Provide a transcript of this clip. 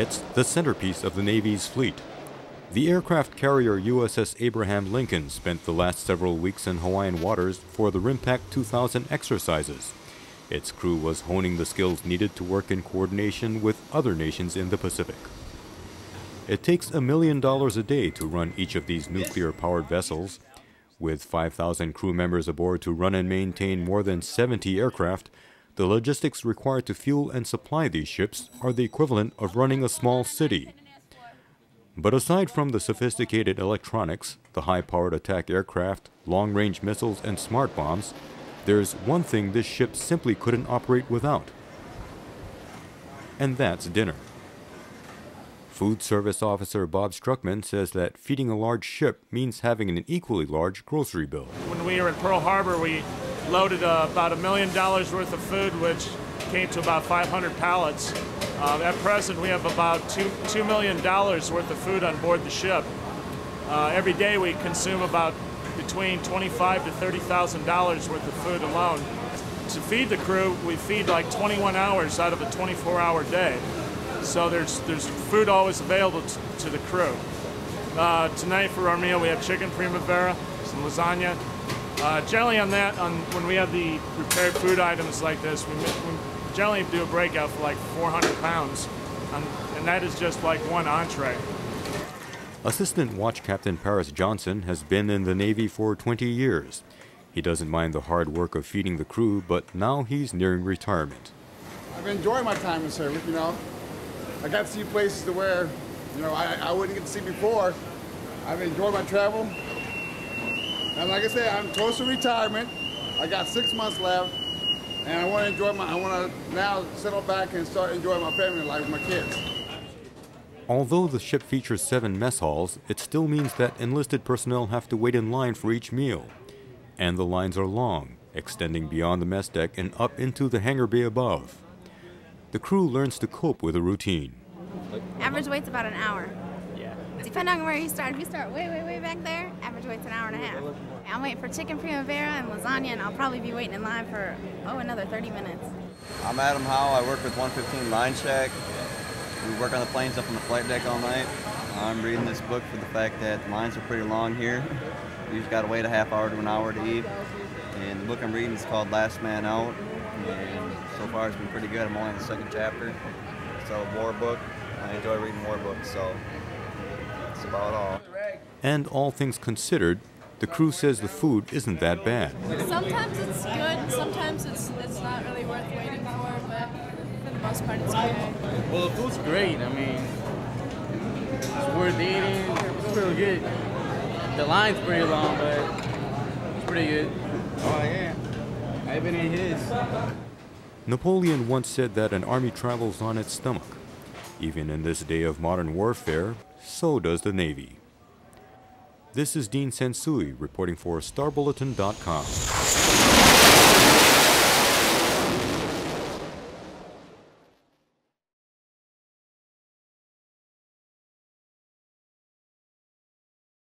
It's the centerpiece of the Navy's fleet. The aircraft carrier USS Abraham Lincoln spent the last several weeks in Hawaiian waters for the RIMPAC 2000 exercises. Its crew was honing the skills needed to work in coordination with other nations in the Pacific. It takes $1 million a day to run each of these nuclear-powered vessels. With 5,000 crew members aboard to run and maintain more than 70 aircraft, the logistics required to fuel and supply these ships are the equivalent of running a small city. But aside from the sophisticated electronics, the high-powered attack aircraft, long-range missiles, and smart bombs, there's one thing this ship simply couldn't operate without. And that's dinner. Food Service Officer Bob Struckman says that feeding a large ship means having an equally large grocery bill. When we were in Pearl Harbor, we loaded about $1 million worth of food, which came to about 500 pallets. At present, we have about $2 million worth of food on board the ship. Every day, we consume about between $25,000 to $30,000 worth of food alone. To feed the crew, we feed like 21 hours out of a 24-hour day. So there's food always available to the crew. Tonight for our meal, we have chicken primavera, some lasagna. Generally when we have the prepared food items like this, we generally do a breakout for like 400 pounds, and that is just like one entree. Assistant Watch Captain Paris Johnson has been in the Navy for 20 years. He doesn't mind the hard work of feeding the crew, but now he's nearing retirement. I've enjoyed my time in service, you know. I got to see places to where, you know, I wouldn't get to see before. I've enjoyed my travel. And like I said, I'm close to retirement. I got 6 months left. And I want to now settle back and start enjoying my family life with my kids. Although the ship features 7 mess halls, it still means that enlisted personnel have to wait in line for each meal. And the lines are long, extending beyond the mess deck and up into the hangar bay above. The crew learns to cope with a routine. Average wait's about an hour. Yeah. Depending on where you start. If you start way back there, average wait's an hour and a half. I'm waiting for chicken primavera and lasagna, and I'll probably be waiting in line for, another 30 minutes. I'm Adam Howell. I work with 115 Line Shack. We work on the planes up on the flight deck all night. I'm reading this book for the fact that the lines are pretty long here. We just got to wait a half hour to an hour to eat. And the book I'm reading is called Last Man Out. And so far it's been pretty good. I'm only in the 2nd chapter. So war book. I enjoy reading war books, so that's about all. And all things considered, the crew says the food isn't that bad. Sometimes it's good, sometimes it's not really worth waiting for, but for the most part it's good. Well, the food's great. I mean, it's worth eating. It's pretty good. The line's pretty long, but it's pretty good. Oh yeah, I've been in his. Napoleon once said that an army travels on its stomach. Even in this day of modern warfare, so does the Navy. This is Dean Sensui reporting for Starbulletin.com.